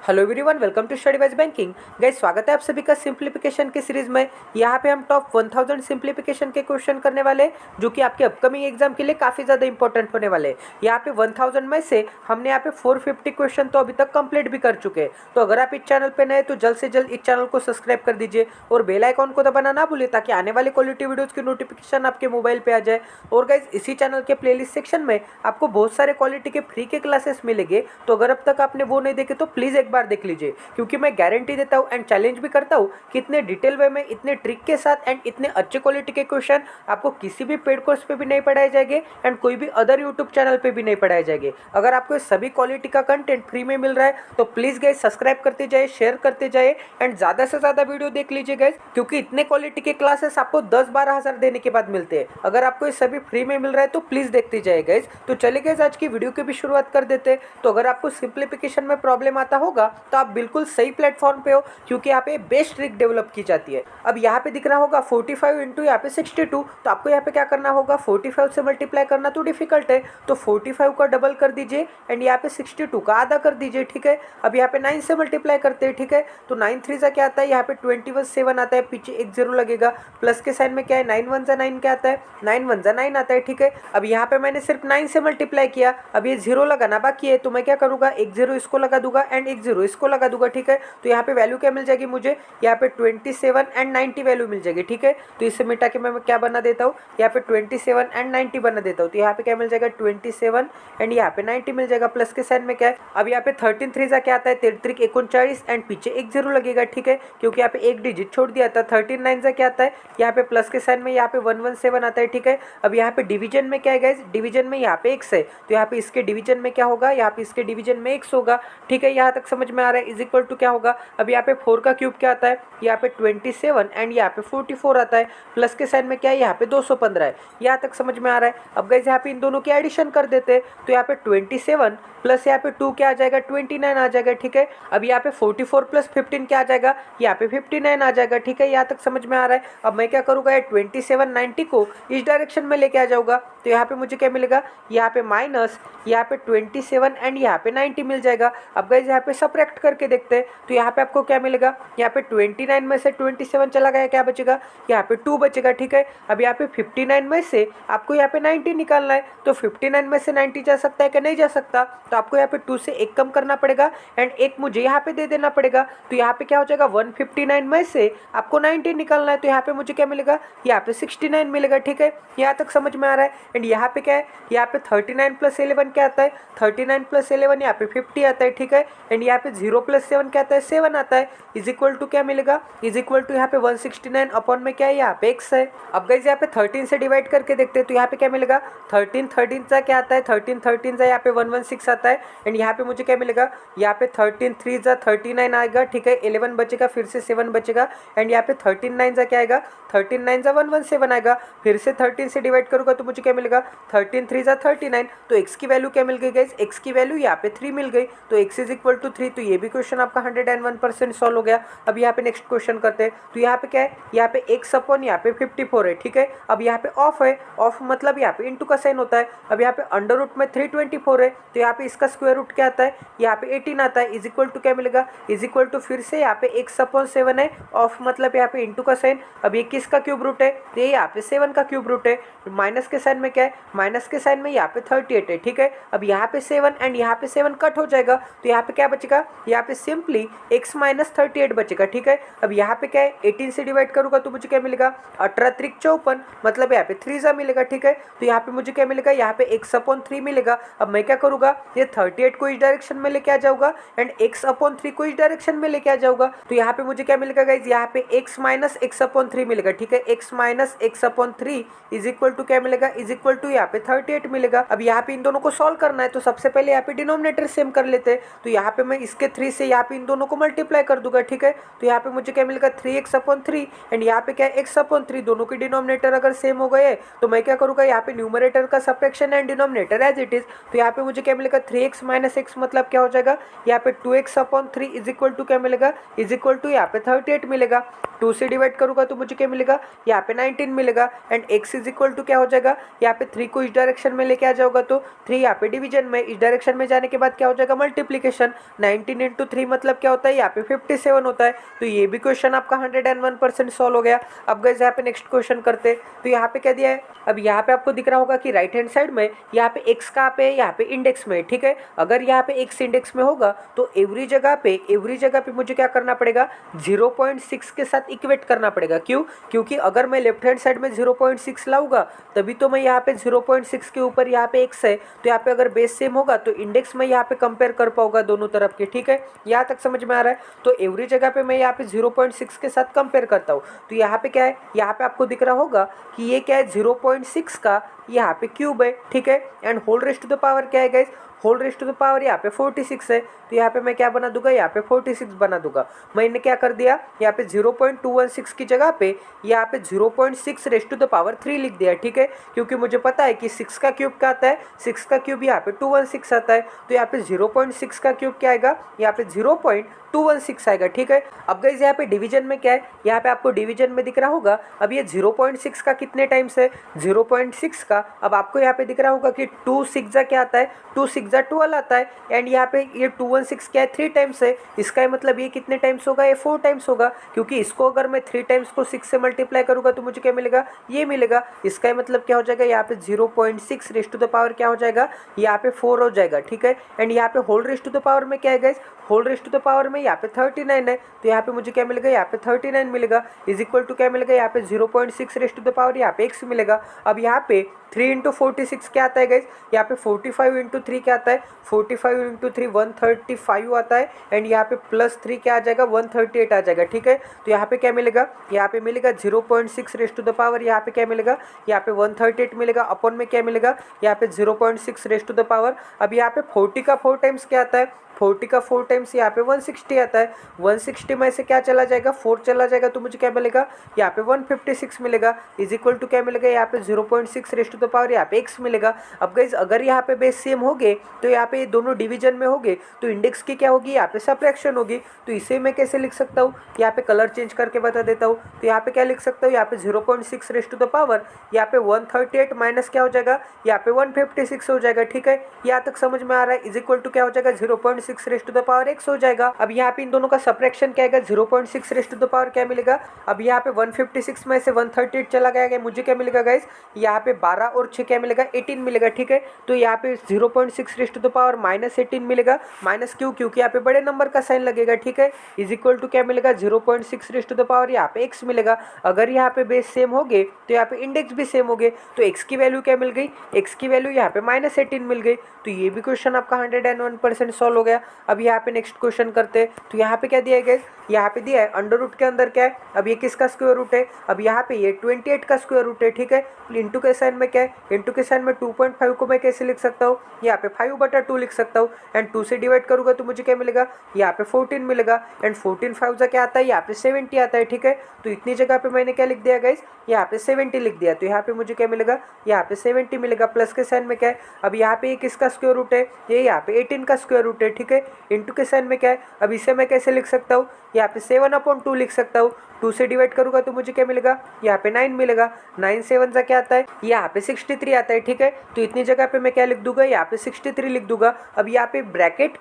Hello everyone, welcome to study wise banking. Guys, स्वागत है आप सभी का सिंप्लीफिकेशन की सीरीज में। यहाँ पे हम टॉप 1000 सिंप्लीफिकेशन के क्वेश्चन करने वाले, जो कि आपके अपकमिंग एग्जाम के लिए काफ़ी ज़्यादा इंपॉर्टेंट होने वाले। यहाँ पे 1000 में से हमने यहाँ पे 450 क्वेश्चन तो अभी तक कंप्लीट भी कर चुके हैं। तो अगर आप इस चैनल पर नए तो जल्द से जल्द इस चैनल को सब्सक्राइब कर दीजिए और बेल आइकॉन को दबाना ना भूलिए, ताकि आने वाले क्वालिटी वीडियोज़ की नोटिफिकेशन आपके मोबाइल पर आ जाए। और गाइस, इसी चैनल के प्लेलिस्ट सेक्शन में आपको बहुत सारे क्वालिटी के फ्री के क्लासेस मिलेंगे। तो अगर अब तक आपने वो नहीं देखे तो प्लीज़ एक बार देख लीजिए, क्योंकि मैं गारंटी देता हूँ एंड चैलेंज भी करता हूँ कि इतने डिटेल वे में, इतने ट्रिक के साथ एंड इतने अच्छे क्वालिटी के क्वेश्चन आपको किसी भी पेड कोर्स पे भी नहीं पढ़ाए जाएंगे एंड कोई भी अदर यूट्यूब चैनल पे भी नहीं पढ़ाए जाएंगे। अगर आपको ये सभी क्वालिटी का कंटेंट फ्री में मिल रहा है तो प्लीज़ गाइस सब्सक्राइब करते जाए, शेयर करते जाए एंड ज़्यादा से ज़्यादा वीडियो देख लीजिए गाइस, क्योंकि इतने क्वालिटी के क्लासेस आपको 10-12 हज़ार देने के बाद मिलते हैं। अगर आपको ये सभी फ्री में मिल रहा है तो प्लीज़ देखते जाइए गाइस। तो चलिए गाइस, आज की वीडियो की भी शुरुआत कर देते हैं। तो अगर आपको सिंप्लीफिकेशन में प्रॉब्लम आता होगा तो आप बिल्कुल सही प्लेटफॉर्म पे हो, क्योंकि यहाँ पे बेस्ट ट्रिक डेवलप की जाती है। अब यहाँ पे दिख रहा होगा 45 इंटू यहाँ पे 62, तो आपको यहाँ पे क्या करना होगा, 45 से मल्टीप्लाई करना तो डिफिकल्ट है, तो 45 का डबल कर दीजिए एंड यहाँ पे 62 का आधा कर दीजिए। ठीक है, अब यहाँ पे 9 से मल्टीप्लाई करते हैं। ठीक है, तो 9 3 सा क्या आता है, यहाँ पे 27 आता है, पीछे एक जीरो लगेगा, प्लस के साइन में क्या है, 9 1 9 क्या आता है, 9 1 9 आता है। ठीक है, अब यहाँ पे मैंने सिर्फ 9 से मल्टीप्लाई किया, अब ये जीरो लगाना बाकी है, तो मैं क्या करूँगा, एक जीरो इसको लगा दूंगा एंड एक जीरो इसको लगा दूंगा। ठीक है, तो यहाँ पे वैल्यू क्या मिल जाएगी मुझे, यहाँ पे 27 एंड 90 वैल्यू मिल जाएगी। ठीक है, तो इसे मिटा के मैं क्या बना देता हूँ, यहाँ पे 27 एंड 90 बना देता हूँ। तो यहाँ पे क्या मिल जाएगा, 27 एंड यहाँ पे 90 मिल जाएगा, प्लस के साइन में क्या है, अब यहाँ पे 13 3 क्या आता है, 33 39 एंड पीछे एक जीरो लगेगा। ठीक है, क्योंकि यहाँ पे एक डिजिट छोड़ दिया था। 13 9 क्या आता है, यहाँ पे प्लस के साइन में यहाँ पे 117 आता है। ठीक है, अब यहाँ पे डिवीजन में क्या है गाइस, डिवीजन में यहाँ पे x है, तो यहाँ पे इसके डिवीजन में क्या होगा, यहाँ पे इसके डिवीजन में x होगा। ठीक है, यहाँ तक समझ में आ रहा है। इज इक्वल टू क्या होगा, अब यहाँ पे 4 का क्यूब क्या आता है, यहाँ पे 27 एंड यहाँ पे 44 आता है, प्लस के साइन में क्या है, यहाँ पे 215 है। यहाँ तक समझ में आ रहा है। अब गाइस, यहाँ पे इन दोनों की एडिशन कर देते हैं, तो यहाँ पे 27 प्लस यहाँ पे 2 क्या आ जाएगा, 29 आ जाएगा। ठीक है, अब यहाँ पे 44 प्लस 15 क्या आ जाएगा, यहाँ पे 59 आ जाएगा। ठीक है, यहाँ तक समझ में आ रहा है। अब मैं क्या करूँगा, ये 27 90 को इस डायरेक्शन में लेके आ जाऊँगा, तो यहाँ पे मुझे क्या मिलेगा, यहाँ पे माइनस, यहाँ पे 27 एंड यहाँ पे 90 मिल जाएगा। अब गाइस, यहाँ पे सब्ट्रैक्ट करके देखते हैं, तो यहाँ पे आपको क्या मिलेगा, यहाँ पे 29 में से 27 चला गया, क्या बचेगा, यहाँ पे 2 बचेगा। ठीक है, अब यहाँ पे 59 में से आपको यहाँ पे 90 निकालना है, तो 59 में से 90 जा सकता है कि नहीं जा सकता, तो आपको यहाँ पे 2 से 1 कम करना पड़ेगा एंड 1 मुझे यहाँ पे दे देना पड़ेगा। तो यहाँ पे क्या हो जाएगा, 159 में से आपको 90 निकालना है, तो यहाँ पे मुझे क्या मिलेगा, यहाँ पे 69 मिलेगा। ठीक है, यहाँ तक समझ में आ रहा है। एंड यहाँ पे क्या है, यहाँ पे 39 प्लस 11 क्या आता है, 39 प्लस 11 यहाँ पे 50 आता है। ठीक है, एंड यहाँ पे 0 प्लस 7 क्या आता है, 7 आता है। इज इक्वल टू क्या मिलेगा, इज इक्वल टू यहाँ पे 169 अपॉन में क्या है, यहाँ पे x है। अब गाइस, यहाँ पे 13 से डिवाइड करके देखते हैं, तो यहाँ पे क्या मिलेगा, 13 13 सा क्या आता है, 13 13 सा यहाँ पे 116 आता है। एंड यहाँ पे मुझे क्या मिलेगा, यहाँ पे 13 3 जा 39 आएगा। ठीक है, 11 बचेगा, फिर से 7 बचेगा एंड यहाँ पे 13 9 जा क्या आएगा, 13 9 जा 117 आएगा। फिर से 13 से डिवाइड करूँगा तो मुझे क्या मिलेगा, 13 3 जा 39, तो x की वैल्यू क्या मिल गई गाइस, x की वैल्यू यहाँ पे 3 मिल गई, तो x इज इक्वल टू 3। तो ये भी क्वेश्चन आपका 101% सॉल्व हो गया। अब यहाँ पे नेक्स्ट क्वेश्चन करते हैं, तो यहाँ पे क्या है, यहाँ पे x अपॉन यहाँ पे 54 है। ठीक है, अब यहाँ पे ऑफ है, ऑफ मतलब यहाँ पे इंटू का साइन होता है। अब यहाँ पे अंडर रूट में 324 है, तो यहाँ पे इसका स्क्वायर रूट क्या आता है, यहाँ पे 18 आता है। इज इक्वल टू क्या मिलेगा, इज इक्वल टू फिर से यहाँ पे x अपॉन 7 है, ऑफ मतलब यहाँ पे इंटू का साइन। अब ये किसका क्यूब रूट है, तो ये यहाँ पे 7 का क्यूब रूट है। माइनस के साइन में क्या है, माइनस के साइन में यहाँ पे 38 है। ठीक है, अब यहाँ पे 7 एंड यहाँ पे 7 कट हो जाएगा, तो यहाँ पे क्या बचेगा, यहाँ पे सिंपली x माइनस 38 बचेगा। ठीक है, अब यहाँ पे क्या है, 18 से डिवाइड करूँगा तो मुझे क्या मिलेगा, 18 3 54, मतलब यहाँ पे 3 सा मिलेगा। ठीक है, तो यहाँ पे मुझे क्या मिलेगा, यहाँ पे x अपॉन 3 मिलेगा। अब मैं क्या करूँगा, ये 38 को इस डायरेक्शन में लेके आ जाऊँगा एंड x अपॉन 3 को इस डायरेक्शन में लेके आ जाऊँगा, तो यहाँ पे मुझे क्या मिलेगा गाइज, यहाँ पे x माइनस x अपॉन 3 मिलेगा। ठीक है, x minus x upon 3 is equal to क्या मिलेगा, इज इक्वल टू यहाँ पे 38 मिलेगा। अब यहाँ पे इन दोनों को सॉल्व करना है, तो सबसे पहले यहाँ पे डिनोमिनेटर सेम कर लेते हैं, तो यहाँ पे मैं इसके 3 से यहाँ पे इन दोनों को मल्टीप्लाई कर दूंगा। ठीक है, तो यहाँ पे मुझे क्या मिलेगा, 3x अपॉन 3 एंड यहाँ पे क्या है, x अपॉन 3, दोनों के डिनोमिनेटर अगर सेम हो गए तो मैं क्या करूँगा, यहाँ पे न्यूमरेटर का subtraction and denominator as it is, तो यहाँ पे मुझे क्या मिलेगा, 3x माइनस एक्स मतलब क्या हो जाएगा, यहाँ पे 2x upon 3 is equal to क्या मिलेगा, इज इक्वल टू यहाँ पे 38 मिलेगा। 2 से डिवाइड करूँगा तो मुझे क्या मिलेगा, यहाँ पे 19 मिलेगा। And x is equal to क्या हो जाएगा, यहाँ पे 3 को इस डायरेक्शन में लेके आ जाओगा तो 3 यहाँ पे डिवीजन में, इस डायरेक्शन में जाने के बाद क्या हो जाएगा, मल्टीप्लीकेशन। 19 इंटू 3 मतलब क्या होता है, यहाँ पे 57 होता है। तो ये भी क्वेश्चन आपका 101% सॉल्व हो गया। अब गाइस यहाँ पे नेक्स्ट क्वेश्चन करते, तो यहाँ पे क्या दिया है, अब यहाँ पे आपको दिख रहा होगा कि राइट हैंड साइड में यहाँ पे x कहाँ पे है, यहाँ पे इंडेक्स में, ठीक है। अगर यहाँ पे x इंडेक्स में होगा तो एवरी जगह पे मुझे क्या करना पड़ेगा, 0.6 के साथ इक्वेट करना पड़ेगा। क्यों, क्योंकि अगर मैं लेफ्ट हैंड साइड में 0.6 लाऊंगा तभी तो मैं यहाँ पे 0.6 के ऊपर यहाँ पे x है, तो यहाँ पे अगर बेस सेम होगा तो इंडेक्स में यहाँ पे कंपेयर कर पाऊंगा दोनों तरफ के, ठीक है। यहाँ तक समझ में आ रहा है। तो एवरी जगह पे मैं यहाँ पे 0.6 के साथ कंपेयर करता हूँ। तो यहाँ पे क्या है, यहाँ पे आपको दिख रहा होगा कि ये क्या है, 0.6 का यहाँ पे क्यूब है, ठीक है। And whole raised to the power क्या है guys, whole raised to the power यहाँ पे 46 है। तो यहाँ पे मैं क्या बना दूंगा, यहाँ पे 46 बना दूंगा। मैंने क्या कर दिया, यहाँ पे 0.216 की जगह पे यहाँ पे 0.6 रेस्ट टू द पावर 3 लिख दिया, ठीक है। क्योंकि मुझे पता है कि 6 का क्यूब क्या आता है, 6 का क्यूब यहाँ पे 216 आता है। तो यहाँ पे 0.6 का क्यूब क्या आएगा, यहाँ पे 0.216 आएगा, ठीक है। अब गाइस यहाँ पे डिवीजन में क्या है, यहाँ पे आपको डिवीजन में दिख रहा होगा, अब ये 0.6 का कितने टाइम्स है, 0.6 का, अब आपको यहाँ पे दिख रहा होगा कि 2 6 क्या आता है, 2 6 12 आता है। एंड यहाँ पे ये 216 क्या है, 3 टाइम्स है। इसका मतलब ये कितने टाइम्स होगा, ये 4 टाइम्स होगा। क्योंकि इसको अगर मैं 3 टाइम्स को 6 से मल्टीप्लाई करूँगा तो मुझे क्या मिलेगा, ये मिलेगा। इसका मतलब क्या हो जाएगा, यहाँ पे 0.6 रेस्ट टू द पावर क्या हो जाएगा, यहाँ पे 4 हो जाएगा, ठीक है। एंड यहाँ पे whole raised to the power में क्या है guys, whole raised to the power में यहाँ पे 39 है। तो यहाँ पे मुझे क्या मिलेगा, यहाँ पे 39 मिलेगा। इज इक्वल टू क्या मिलेगा, यहाँ पे 0.6 रेस्ट टू द पावर यहाँ पे x मिलेगा। अब यहाँ पे 3 इंटू 46 क्या आता है गाइस, यहाँ पे 45 इंटू 3 क्या आता है, 45 इंटू 3 135 आता है। एंड यहाँ पे प्लस 3 क्या आ जाएगा, 138 आ जाएगा, ठीक है। तो यहाँ पे क्या मिलेगा, यहाँ पे मिलेगा 0.6 रेस्ट टू द पावर, यहाँ पे क्या मिलेगा, यहाँ पे 138 मिलेगा। अपॉन में क्या मिलेगा, यहाँ पे 0.6 रेस्ट टू द पावर। अब यहाँ पे 40 का 4 टाइम्स क्या आता है, 40 का 4 टाइम्स यहाँ पे 160 आता है। 160 में से क्या चला जाएगा, 4 चला जाएगा तो मुझे क्या मिलेगा, यहाँ पे 156 मिलेगा। इज इक्वल टू क्या मिलेगा, यहाँ पे 0.6 रेस्ट टू द पावर यहाँ पे x मिलेगा। अब गाइस अगर यहाँ पे बेस सेम हो गए तो यहाँ पे दोनों डिवीजन में हो गए तो इंडेक्स की क्या होगी, यहाँ पे सब्ट्रैक्शन होगी। तो इसे मैं कैसे लिख सकता हूँ, यहाँ पे कलर चेंज करके बता देता हूँ। तो यहाँ पे क्या लिख सकता हूँ, यहाँ पे 0.6 रेस्ट टू द पावर यहाँ पे 138 माइनस क्या हो जाएगा, यहाँ पे 156 हो जाएगा, ठीक है। यहाँ तक समझ में आ रहा है। इज इक्वल टू क्या हो जाएगा, 0.6 raised to the power x हो जाएगा। अब यहाँ पे इन दोनों का सब्ट्रैक्शन क्या आएगा, 0.6 रेस्ट टू द पावर क्या मिलेगा, अब यहाँ पे 156 में से 138 चला गया, मुझे क्या मिलेगा गाइस, यहाँ पे 12 और 6 क्या मिलेगा, 18 मिलेगा, ठीक है। तो यहाँ पे 0.6 रेस्ट टू द पावर -18 मिलेगा। माइनस क्यों, क्योंकि यहाँ पे बड़े नंबर का साइन लगेगा, ठीक है। इज इक्वल टू क्या मिलेगा, 0.6 रेस्ट टू द पावर यहाँ पे x मिलेगा। अगर यहाँ पे बेस सेम हो गए तो यहाँ पे इंडेक्स भी सेम हो गए। तो x की वैल्यू क्या मिल गई, x की वैल्यू यहाँ पे -18 मिल गई। तो ये भी क्वेश्चन आपका 101% सॉल्व हो गया। अब यहाँ पे नेक्स्ट क्वेश्चन करते हैं। तो यहाँ पे क्या दिया है, यहाँ पे दिया है अंडर रूट के अंदर क्या है, अब ये किसका स्क्वायर रूट है, अब यहाँ पे ये 28 का स्क्वायर रूट है, ठीक है। इंटू के साइन में क्या है, इंटू के साइन में 2.5 को मैं कैसे लिख सकता हूँ, यहाँ पे 5/2 लिख सकता हूँ। एंड 2 से डिवाइड करूँगा तो मुझे क्या मिलेगा, यहाँ पे 14 मिलेगा। एंड 14 5 क्या आता है, यहाँ पे 70 आता है, ठीक है। तो इतनी जगह पे मैंने क्या लिख दिया गाइस, यहाँ पे 70 लिख दिया। तो यहाँ पे मुझे क्या मिलेगा, यहाँ पे 70 मिलेगा। प्लस के साइन में क्या है, अब यहाँ पे ये किसका स्क्वायर रूट है, ये यहाँ पे 18 का स्क्वायर रूट है, ठीक है। इंटू के साइन में क्या है, अब इसे मैं कैसे लिख सकता हूँ, यहाँ पे 7/2 लिख सकता हूँ। 2 से डिवाइड करूँगा तो मुझे क्या मिलेगा, यहाँ पे 9 मिलेगा। 9 7 सा क्या आता है, यहाँ पे 63 आता है, ठीक है। तो इतनी जगह पे मैं क्या लिख दूंगा, यहाँ पे 63 लिख दूंगा। अब यहाँ पे ब्रैकेट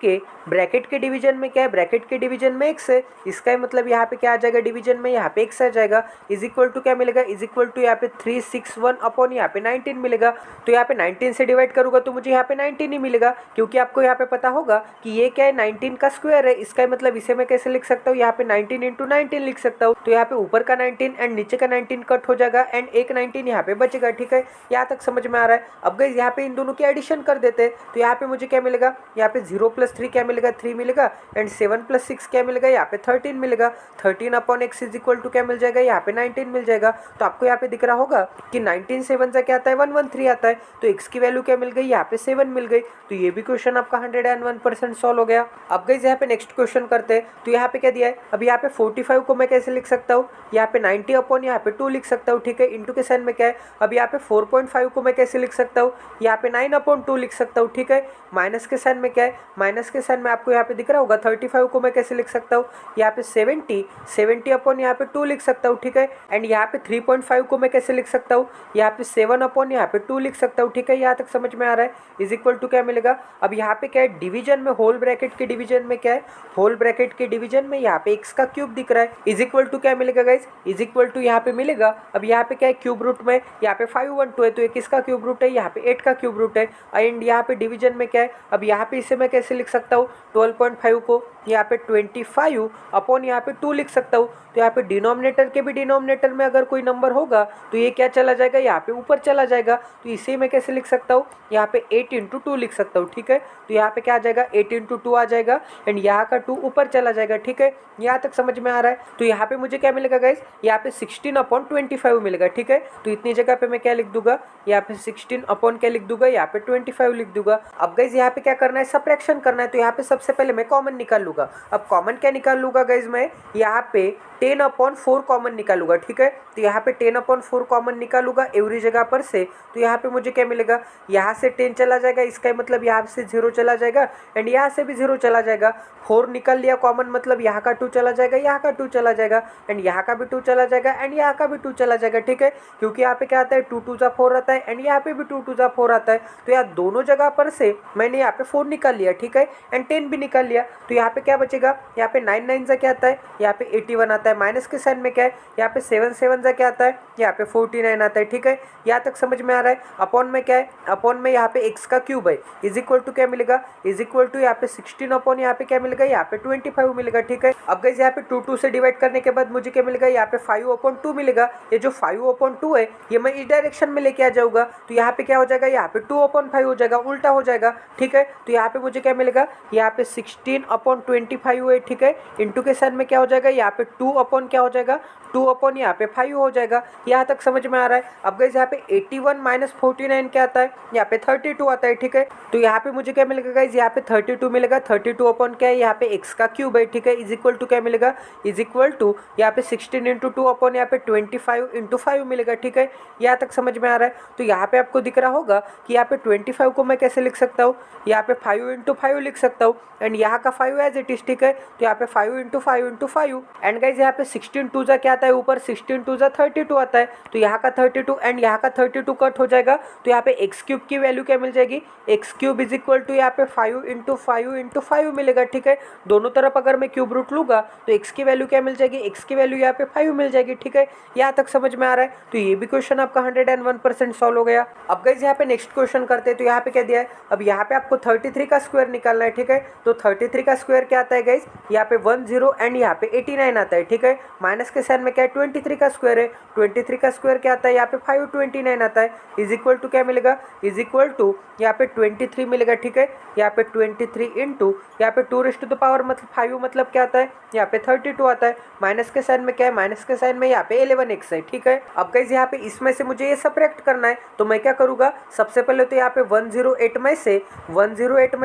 के डिवीजन में क्या है, ब्रैकेट के डिवीजन में x है। इसका मतलब यहाँ पे क्या आ जाएगा, डिवीजन में यहाँ पे x आ जाएगा। इज इक्वल टू क्या मिलेगा, इज इक्वल टू यहाँ पे 361 अपॉन यहाँ पे 19 मिलेगा। तो यहाँ पे 19 से डिवाइड करूँगा तो मुझे यहाँ पे 19 ही मिलेगा। क्योंकि आपको यहाँ पे पता होगा कि ये क्या है, 19 का स्क्वायर है। इसका मतलब इसे मैं कैसे लिख सकता हूँ, यहाँ पे 19 इंटू 19 लिख सकता हूँ। तो यहाँ पे ऊपर का 19 एंड नीचे का 19 कट हो जाएगा एंड एक 19 यहाँ पे बचेगा, ठीक है। यहाँ तक समझ में आ रहा है। अब गाइस यहाँ पे इन दोनों की एडिशन कर देते हैं। तो यहाँ पे मुझे क्या मिलेगा, यहाँ पे 0 + 3 क्या मिलेगा, 3 मिलेगा। एंड 7 + 6 क्या मिलेगा, यहाँ पे 13 मिलेगा। 13 upon x is equal to क्या मिल जाएगा, यहाँ पे 19 मिल जाएगा। तो आपको यहाँ पे दिख रहा होगा कि 19 7 से क्या आता है, 113 आता है। तो x की वैल्यू क्या मिल गई, यहाँ पे 7 मिल गई। तो ये भी क्वेश्चन आपका 101% सॉल्व हो गया। अब गाइस यहाँ पे नेक्स्ट क्वेश्चन करते हैं। तो यहाँ पे क्या दिया है, अब यहाँ पे 45 को मैं कैसे लिख सकता हूँ, यहाँ पे 90 अपॉन यहाँ पे 2 लिख सकता हूँ, ठीक है। इंटू के साइन में क्या है, अब यहाँ पे 4.5 को मैं कैसे लिख सकता हूँ, यहाँ पे 9 अपॉन 2 लिख सकता हूँ, ठीक है। माइनस के साइन में क्या है, माइनस के साइन में आपको यहाँ पे दिख रहा होगा 35 को मैं कैसे लिख सकता हूँ, यहाँ पे 70 अपॉन यहाँ पे 2 लिख सकता हूँ, ठीक है। एंड यहाँ पे 3.5 को मैं कैसे लिख सकता हूँ, यहाँ पे 7 अपॉन यहाँ पे 2 लिख सकता हूँ, ठीक है। यहाँ तक समझ में आ रहा है। इज इक्वल टू क्या मिलेगा, अब यहाँ पे क्या है, डिवीजन में होल ब्रैकेट के डिवीजन में क्या है, होल ब्रैकेट के डिवीजन में यहाँ पे x का क्यूब दिख रहा है। इज इक्वल टू क्या मिलेगा गाइज, इज इक्वल टू यहाँ पे मिलेगा, अब यहाँ पे क्या है, क्यूब रूट में यहाँ पे 5 1 2 है, तो ये किसका क्यूब रूट है, यहाँ पे 8 का क्यूब रूट है। एंड यहाँ पे डिवीजन में क्या है, अब यहाँ पे इसे मैं कैसे लिख सकता हूँ, 12.5 को यहाँ पे 25 अपॉन यहाँ पे 2 लिख सकता हूँ। तो यहाँ पे डिनोमिनेटर के भी डिनोमिनेटर में अगर कोई नंबर होगा तो ये क्या चला जाएगा, यहाँ पे ऊपर चला जाएगा। तो इसे मैं कैसे लिख सकता हूँ, यहाँ पे 8 इंटू 2 लिख सकता हूँ, ठीक है। तो यहाँ पे क्या आ जाएगा, 8 इंटू 2 आ जाएगा एंड यहाँ का 2 ऊपर चला जाएगा, ठीक है। यहाँ तक समझ में आ रहा है। तो यहाँ पे मुझे क्या मिलेगा गाइज, यहाँ पे 16 अपॉन 25 मिलेगा, ठीक है। तो इतनी जगह पे मैं क्या लिख दूंगा, यहाँ पे 16 अपॉन क्या लिख दूंगा, यहाँ पे 25 लिख दूंगा। अब गाइज यहाँ पे क्या करना है, सबट्रैक्शन करना है। तो यहाँ पे सबसे पहले मैं कॉमन निकाल लूंगा। अब कॉमन क्या निकाल लूंगा गाइज, मैं यहाँ पे 10 अपॉन 4 कॉमन निकालूंगा, ठीक है। तो यहाँ पे 10 अपॉन 4 कॉमन निकालूंगा एवरी जगह पर से। तो यहाँ पे मुझे क्या मिलेगा, यहाँ से 10 चला जाएगा, इसका मतलब यहाँ से 0 चला जाएगा एंड यहाँ से भी 0 चला जाएगा। 4 निकाल लिया कॉमन, मतलब यहाँ का 2 चला जाएगा, यहाँ का 2 चला जाएगा एंड यहाँ का भी 2 चला जाएगा एंड यहाँ का भी 2 चला जाएगा, ठीक है। क्योंकि यहाँ पे क्या आता है, 2 2 जा 4 आता है एंड यहाँ पे भी 2 2 जा 4 आता है। तो यहाँ दोनों जगह पर से मैंने यहाँ पे 4 निकाल लिया, ठीक है, एंड 10 भी निकाल लिया। तो यहाँ पे क्या बचेगा, यहाँ पे 9 9 जा क्या आता है, यहाँ पे 81 आता है। माइनस के साइन में क्या है, यहाँ पे 7 7 जा क्या आता है, यहाँ पे 49 आता है, ठीक है। यहाँ तक समझ में आ रहा है। अपॉन में क्या है, अपॉन में यहाँ पे x का क्यूब है। इज इक्वल टू क्या मिलेगा, इज इक्वल टू यहाँ पे 16 अपॉन यहाँ पे क्या मिलेगा, यहाँ पे 25 मिलेगा, ठीक है। अब गाइस यहाँ पे 2 2 से डिवाइड करने के बाद मुझे क्या मिलेगा, यहाँ पे 5 अपॉन 2 मिलेगा। ये जो 5 अपॉन 2 है ये मैं इस डायरेक्शन में लेके आ जाऊंगा। तो यहाँ पे क्या हो जाएगा, यहाँ पे 2 अपॉन 5 हो जाएगा, उल्टा हो जाएगा, ठीक है। तो यहाँ पे मुझे क्या मिलेगा, यहाँ पे 16 अपॉन 25 है, ठीक है। इंटू के साइन में क्या हो जाएगा, यहाँ पे 2 अपॉन क्या हो जाएगा, 2 अपॉन यहाँ पे 5 हो जाएगा। यहाँ तक समझ में आ रहा है। अब गाइस यहाँ पे 81 माइनस 49 क्या आता है, यहाँ पे 32 आता है, ठीक है। तो यहाँ पे मुझे क्या मिलेगा गाइस, यहाँ पे 32 मिलेगा। 32 अपॉन क्या है, यहाँ पे x का क्यूब है, ठीक है। इज इक्वल टू क्या मिलेगा, इज इक्वल टू यहाँ पे 16 इंटू 2 अपॉन यहाँ पे 25 इंटू 5 मिलेगा, ठीक है। यहाँ तक समझ में आ रहा है। तो यहाँ पे आपको दिख रहा होगा कि यहाँ पे 25 को मैं कैसे लिख सकता हूँ, यहाँ पे 5 इंटू 5 लिख सकता हूँ एंड यहाँ का 5 एज इट इज, ठीक है। तो यहाँ पे 5 इंटू 5 इंटू 5 एंड गाइस यहाँ पे 16 2 जा क्या आता है, ऊपर 16 2 जा 32 आता है। तो यहाँ का 32 एंड यहाँ का 32 कट हो जाएगा। तो यहाँ पे एक्स क्यूब की वैल्यू क्या मिल जाएगी, x cube is equal to यहाँ पे 5 इंटू 5 इंटू 5 मिलेगा, ठीक है। दोनों तरफ अगर मैं क्यूब रूट लूंगा तो एक्स की वैल्यू क्या मिल जाएगी, एक्स की वैल्यू यहाँ पे 5 मिल जाएगी, ठीक है। यहाँ तक समझ में आ रहा है। तो ये भी क्वेश्चन आपका 101% सॉल्व हो गया। अब गाइस यहाँ पे नेक्स्ट क्वेश्चन करते हैं। तो यहाँ पे क्या दिया है, अब यहाँ पे आपको 33 का स्क्वायर निकालना है, ठीक है। तो 33 का स्क्वायर क्या आता है गाइस, यहाँ पे 10 एंड यहाँ पे 89 आता है, ठीक है। माइनस के साइन में क्या है, 23 का स्क्वायर है। 23 का स्क्वायर क्या आता है, यहाँ पे 529 आता है। इज इक्वल टू क्या मिलेगा, इज इक्वल टू यहाँ पे 23 मिलेगा, ठीक है। यहाँ पे 23 इंटू यहाँ पे 2 रेज़ टू द पावर मतलब 5 मतलब क्या आता है, यहाँ पे 32 आता है। माइनस के साइन में क्या है, माइनस के साइन में यहाँ पे 11x है, ठीक है। अब गाइस यहाँ पे इसमें से मुझे ये सब्ट्रैक्ट करना है। तो मैं क्या करूँगा, सबसे पहले तो यहाँ पे 108 में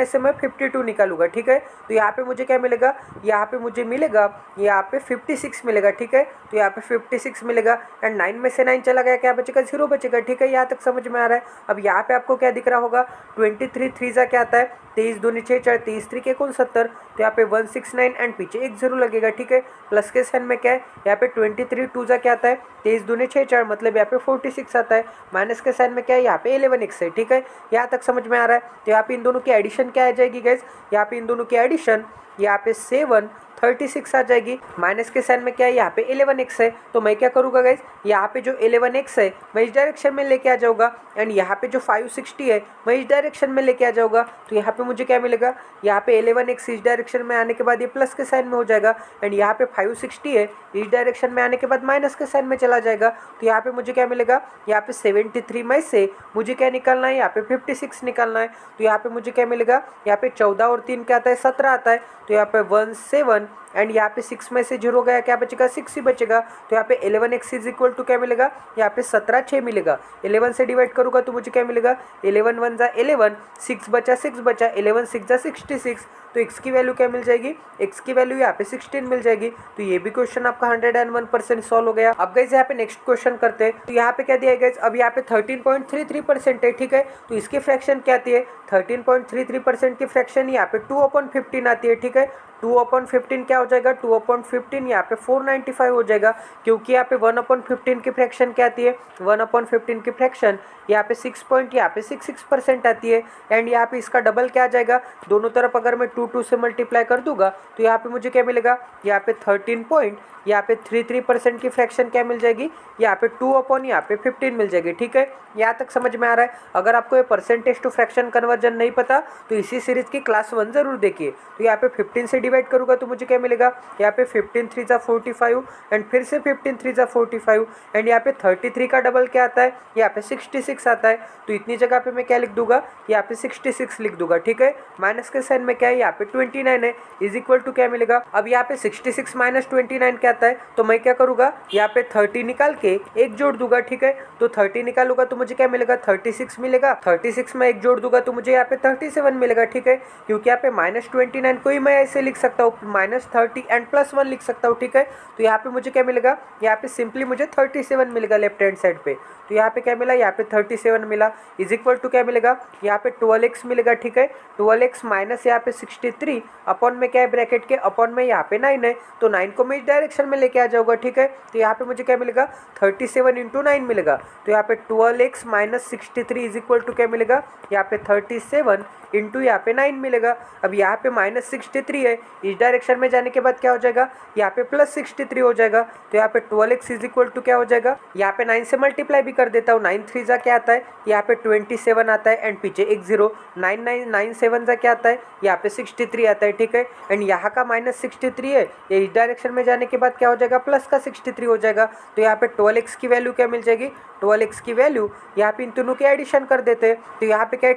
से मैं 52 निकालूंगा, ठीक है। तो यहाँ पे मुझे क्या मिलेगा, यहाँ पे मुझे मिलेगा यहाँ पे 56 मिलेगा, ठीक है। तो यहाँ पे 56 मिलेगा एंड 9 में से 9 चला गया, क्या बचेगा, 0 बचेगा, ठीक है। यहाँ तक समझ में आ रहा है। अब यहाँ पे आपको क्या दिख रहा होगा, 23 3 जा क्या आता है, 23 दूनी 6 4 23 3 के 69। तो यहाँ पे 169 एंड पीछे एक 0 लगेगा, ठीक है। प्लस के साइन में क्या है, यहाँ पे 23 2 जा क्या आता है, 23 दूनी 6 4 मतलब यहाँ पे 46 आता है। माइनस के साइन में क्या है, यहाँ पे 11x है, ठीक है। यहाँ तक समझ में आ रहा है। तो यहाँ पे इन दोनों की एडिशन क्या आ जाएगी गाइस, यहाँ पे इन दोनों की एडिशन यहाँ पे 7 36 आ जाएगी। माइनस के साइन में क्या है, यहाँ पे 11x है। तो मैं क्या करूँगा गाइस, यहाँ पे जो 11x है मैं इस डायरेक्शन में लेके आ जाऊँगा एंड यहाँ पे जो 560 है मैं इस डायरेक्शन में लेके आ जाऊँगा। तो यहाँ पे मुझे क्या मिलेगा, यहाँ पे 11x इस डायरेक्शन में आने के बाद ये प्लस के साइन में हो जाएगा एंड यहाँ पे 560 है इस डायरेक्शन में आने के बाद माइनस के साइन में चला जाएगा। तो यहाँ पे मुझे क्या मिलेगा, यहाँ पे 73 में से मुझे क्या निकालना है, यहाँ पे 56 निकालना है। तो यहाँ पे मुझे क्या मिलेगा, यहाँ पे 14 और 3 क्या आता है, 17 आता है। तो यहाँ पे 17 एंड यहाँ पे 6 में से 0 गया, क्या बचेगा 6 ही बचेगा। तो यहाँ पे 11x इज इक्वल टू क्या मिलेगा, यहाँ पे 17 6 मिलेगा। 11 से डिवाइड करूँगा तो मुझे क्या मिलेगा, 11 1 जा 11, 6 बचा 11 6 जा 66। तो x की वैल्यू क्या मिल जाएगी, x की वैल्यू यहाँ पे 16 मिल जाएगी। तो ये भी क्वेश्चन आपका 101% सॉल्व हो गया। अब गाइस यहाँ पे नेक्स्ट क्वेश्चन करते हैं। तो यहाँ पे क्या दिया है गाइस, अब यहाँ पे 13.33% है, ठीक है। तो इसकी फ्रैक्शन क्या आती है, 13.33% की फ्रैक्शन यहाँ पे 2/15 आती है, ठीक है। 2/15 क्या हो जाएगा, 2/15 यहाँ पे 495 हो जाएगा, क्योंकि यहाँ पे 1/15 की फ्रैक्शन क्या आती है, 1/15 की फ्रैक्शन यहाँ पे 6.66% आती है। एंड यहाँ पे इसका डबल क्या आ जाएगा, दोनों तरफ अगर मैं 2 से मल्टीप्लाई कर दूंगा तो यहाँ पे मुझे क्या मिलेगा, यहाँ पे 13.33% की फ्रैक्शन क्या मिल जाएगी, यहाँ पे 2/15 मिल जाएगी, ठीक है। यहाँ तक समझ में आ रहा है। अगर आपको ये परसेंटेज टू फ्रैक्शन कन्वर्जन नहीं पता तो इसी सीरीज की क्लास 1 जरूर देखिए। तो यहाँ पे 15 से डिवाइड करूँगा तो मुझे क्या मिलेगा, यहाँ पे 15 3 जा 45 एंड फिर से 15 3 जा 45 एंड यहाँ पे 33 का डबल क्या आता है, यहाँ पे 66 आता है। तो इतनी जगह पे मैं क्या लिख दूंगा, यहाँ पे 66 लिख दूंगा, ठीक है। माइनस के साइन में क्या है, यहाँ पे 29 है, इज इक्वल टू क्या मिलेगा। अब यहाँ पे 66 माइनस 29 क्या आता है, तो मैं क्या करूँगा, यहाँ पे 30 निकाल के एक जोड़ दूंगा, ठीक है। तो 30 निकालूंगा तो मुझे क्या मिलेगा, 36 मिलेगा। 36 में एक जोड़ दूंगा तो मुझे यहाँ पे 37 मिलेगा, ठीक है। क्योंकि यहाँ पे -29 को ही मैं ऐसे लिख सकता हूँ, -30 एंड +1 लिख सकता हूँ, ठीक है। तो यहाँ पे मुझे क्या मिलेगा, यहाँ पे सिंपली मुझे 37 मिलेगा लेफ्ट हैंड साइड पे। तो यहाँ पे क्या मिला, यहाँ पे 37 मिला, इज इक्वल टू क्या मिलेगा, यहाँ पे 12x मिलेगा, ठीक है। 12x माइनस यहाँ पे 63 अपॉन में क्या है ब्रैकेट के, अपॉन में यहाँ पे 9 है, तो 9 को मैं इस डायरेक्शन में लेके आ जाऊंगा, ठीक है। तो यहाँ पे मुझे क्या मिलेगा, 37 इंटू 9 मिलेगा। तो यहाँ पे 12x minus 63 is equal to क्या मिलेगा, यहाँ पे 37 इंटू यहाँ पे 9 मिलेगा। अब यहाँ पे -63 है, इस डायरेक्शन में जाने के बाद क्या हो जाएगा, यहाँ पे +63 हो जाएगा। तो यहाँ पे 12x इज इक्वल टू क्या हो जाएगा, यहाँ पे 9 से मल्टीप्लाई भी कर देता हूँ, 9 3 जा क्या आता है, यहाँ पे 27 आता है एंड पीछे एक 0, 9 7 जा क्या आता है, यहाँ पे 63 आता है, ठीक है। एंड यहाँ का -63 है, ये इस डायरेक्शन में जाने के बाद क्या हो जाएगा, प्लस का 63 हो जाएगा। तो यहाँ पे 12x की वैल्यू क्या मिल जाएगी, 12x की वैल्यू यहाँ पे इन दोनों के एडिशन कर देते हैं। तो यहाँ पे क्या है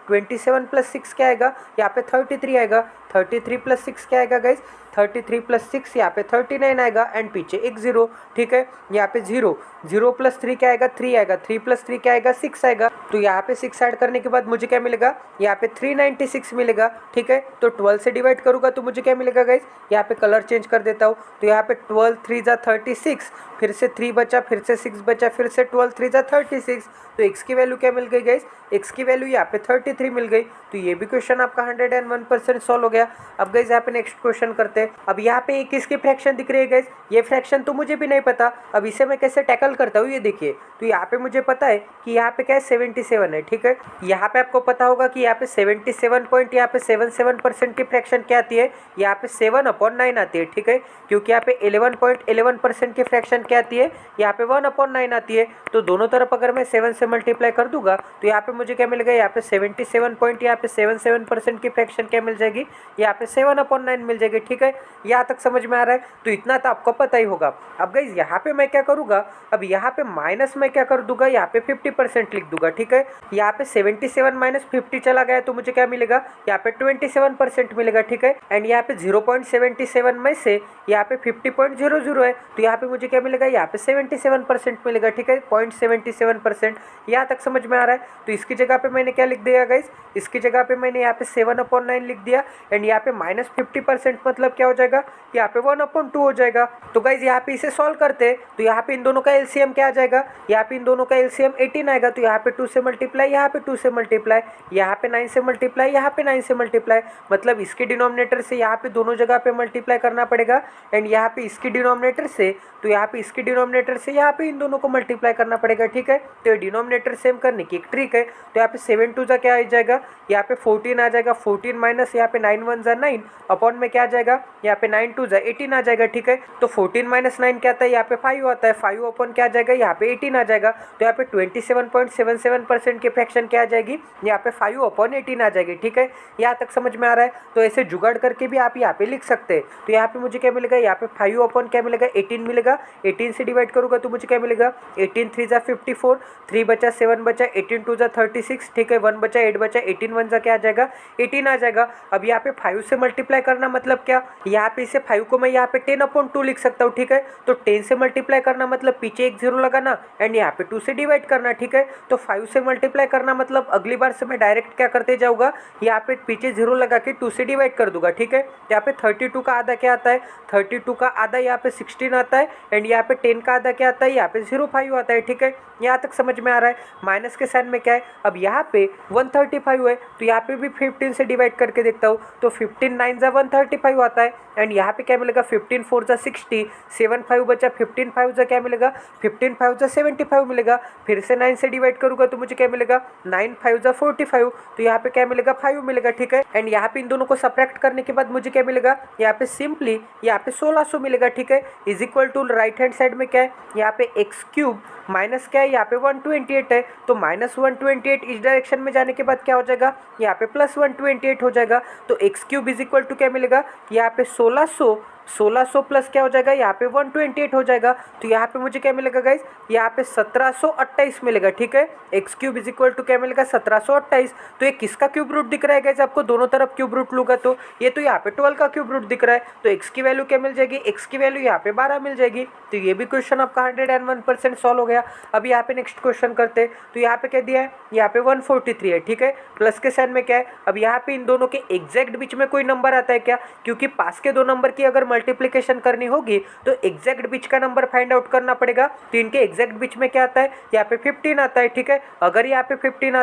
27 + 6 क्या आएगा, यहाँ पे 33 आएगा। 33 + 6 क्या आएगा गाइज, 33 + 6 यहाँ पे 39 आएगा एंड पीछे एक 0, ठीक है। यहाँ पे 0 + 3 क्या आएगा, 3 आएगा। 3 + 3 क्या आएगा, 6 आएगा। तो यहाँ पे 6 ऐड करने के बाद मुझे क्या मिलेगा, यहाँ पे 396 मिलेगा, ठीक है। तो 12 से डिवाइड करूँगा तो मुझे क्या मिलेगा गाइज, यहाँ पे कलर चेंज कर देता हूँ। तो यहाँ पे 12 3 जा 36, फिर से 3 बचा, फिर से 6 बचा, फिर से 12 3 जा 36। तो x की वैल्यू क्या मिल गई गाइज, x की वैल्यू यहाँ पे 33 मिल गई। तो ये भी क्वेश्चन आपका 101% सॉल्व हो गया। अब गाइज यहाँ पे नेक्स्ट क्वेश्चन करते हैं। अब यहाँ पे एक इसकी फ्रैक्शन दिख रही है गाइज, ये फ्रैक्शन तो मुझे भी नहीं पता, अब इसे मैं कैसे टैकल करता हूँ ये देखिए। तो यहाँ पे मुझे पता है कि यहाँ पे क्या है 77 है, ठीक है। यहाँ पे आपको पता होगा कि यहाँ पे 77% की फ्रैक्शन क्या आती है, यहाँ पे 7/9 आती है, ठीक है। क्योंकि यहाँ पे 11.11% की फ्रैक्शन क्या आती है, यहाँ पे 1/9 आती है। तो दोनों तरफ अगर मैं 7 से मल्टीप्लाई कर दूंगा तो यहाँ पे मुझे क्या मिलेगा, यहाँ पे 77% की फ्रैक्शन क्या मिल जाएगी, यहाँ पे 7/9 मिल जाएगी, ठीक है। यहाँ तक समझ में आ रहा है। तो इतना तो आपको पता ही होगा। अब गाइज यहाँ पे मैं क्या करूँगा, अब यहाँ पे माइनस में क्या कर दूंगा, यहाँ पे 50% लिख दूंगा, ठीक है। यहाँ पे 77 - 50 चला गया तो मुझे क्या मिलेगा, यहाँ पे 27% मिलेगा, ठीक है। एंड यहाँ पे 0.77 में से यहाँ पे 50.00 है, तो यहाँ पे मुझे क्या मिलेगा, यहाँ पे 77% मिलेगा, ठीक है। 0.77%। यहाँ तक समझ में आ रहा है। तो इसकी जगह पे मैंने क्या लिख दिया गाइज, इसकी जगह पे मैंने यहाँ पे 7/9 लिख दिया एंड यहाँ पे -50% मतलब क्या हो जाएगा, यहाँ पे 1/2 हो जाएगा। तो गाइज यहाँ पे इसे सॉल्व करते हैं तो यहाँ पे इन दोनों का एलसीएम क्या आ जाएगा, यहाँ पे इन दोनों का एलसीएम 18 आएगा। तो यहाँ पे 2 से मल्टीप्लाई, यहाँ पे 2 से मल्टीप्लाई, यहाँ पे 9 से मल्टीप्लाई, यहाँ पे 9 से मल्टीप्लाई, मतलब इसके डिनोमिनेटर से यहाँ पे दोनों जगह पे मल्टीप्लाई करना पड़ेगा एंड यहाँ पे इसके डिनोमिनेटर से, तो यहाँ पे इसके डिनोमिनेटर से यहाँ पे इन दोनों को मल्टीप्लाई करना पड़ेगा, ठीक है। तो डिनोमिनेटर सेम करने की एक ट्रिक है। तो यहाँ पे 7 2 जा क्या आ जाएगा, यहाँ पे 14 आ जाएगा। 14 माइनस यहाँ पे 9 1 जा 9 अपॉन में क्या आ जाएगा, यहाँ पे 9 2 जा 18 आ जाएगा, ठीक है। तो 14 - 9 क्या आता है, यहाँ पे 5 आता है। 5 अपॉन क्या आ जाएगा, यहाँ पे 18 आ जाएगा। तो यहाँ पे 27.77% की फ्रैक्शन क्या आ जाएगी, यहाँ पे 5/18 आ जाएगी, ठीक है। यहाँ तक समझ में आ रहा है। तो ऐसे जुगाड़ करके भी आप यहाँ पे लिख सकते हैं। तो यहाँ पे मुझे क्या मिलेगा, यहाँ पे 5 अपॉन क्या मिलेगा, 18 मिलेगा। 18 से डिवाइड करूँगा तो मुझे क्या मिलेगा, 18 3 जा 54, 3 बचा 7 बचा, 18 2 जा 36, ठीक है। 1 बचा 8 बचा, 18 1 जा क्या आ जाएगा, 18 आ जाएगा। अब यहाँ पे 5 से मल्टीप्लाई करना मतलब क्या, यहाँ पे इसे 5 को मैं यहाँ पे 10/2 लिख सकता हूँ, ठीक है। तो 10 से मल्टीप्लाई करना मतलब पीछे एक 0 लगाना एंड यहाँ पे 2 से डिवाइड करना, ठीक है। तो 5 से मल्टीप्लाई करना मतलब अगली बार से मैं डायरेक्ट क्या करते जाऊँगा, यहाँ पे पीछे 0 लगा के 2 से डिवाइड कर दूंगा, ठीक है। यहाँ पे 32 का आधा क्या आता है, 32 का आधा यहाँ पे 16 आता है एंड यहाँ पे 10 का आधा क्या आता है, यहाँ पे 05 आता है, ठीक है। यहाँ तक समझ में आ रहा है। माइनस के साइन में क्या है, अब यहाँ पे 135 है तो यहाँ पे भी 15 से डिवाइड करके देखता हूँ, तो 15 9 जा 135 आता है एंड यहाँ पे क्या मिलेगा, 15 4 जा 60, 7 5 बचा, 15 5 जा क्या मिलेगा, 15 5 जा 75 मिलेगा। फिर से 9 से डिवाइड करूँगा तो मुझे क्या मिलेगा, 9 5 जा 45, तो यहाँ पे क्या मिलेगा, 5 मिलेगा, ठीक है। एंड यहाँ पे इन दोनों को सब्ट्रैक्ट करने के बाद मुझे क्या मिलेगा, यहाँ पे सिंपली यहाँ पे 1600 मिलेगा, ठीक है। Is equal to right hand side में क्या है, यहाँ पे x³ माइनस क्या है, यहाँ पे 128 है, तो -128 इस डायरेक्शन में जाने के बाद क्या हो जाएगा, यहाँ पे +128 हो जाएगा। तो x³ इज इक्वल टू क्या मिलेगा, यहाँ पे 1600 प्लस क्या हो जाएगा, यहाँ पे 128 हो जाएगा। तो यहाँ पे मुझे क्या मिलेगा गाइज, यहाँ पे 1728 मिलेगा, ठीक है। x³ इज इक्वल टू क्या मिलेगा, 1728। तो ये किसका क्यूब रूट दिख रहा है गाइज आपको, दोनों तरफ क्यूब रूट लूँगा तो ये तो यहाँ पे 12 का क्यूब रूट दिख रहा है। तो x की वैल्यू क्या मिल जाएगी, x की वैल्यू यहाँ पे 12 मिल जाएगी। तो ये भी क्वेश्चन आपका 101% सॉल्व हो गया। अब यहाँ पे नेक्स्ट क्वेश्चन करते हैं। तो यहाँ पे क्या दिया है, यहाँ पे 143 है, ठीक है। प्लस के साइन में क्या है, अब यहाँ पे इन दोनों के एग्जैक्ट बीच में कोई नंबर आता है क्या, क्योंकि पास के दो नंबर की अगर मल्टीप्लिकेशन करनी होगी तो एग्जैक्ट बीच का नंबर फाइंड आउट करना पड़ेगा। तो इनके एग्जैक्ट बीच में क्या आता है, यहाँ पे 15 आता है, ठीक है। अगर यहाँ पे 15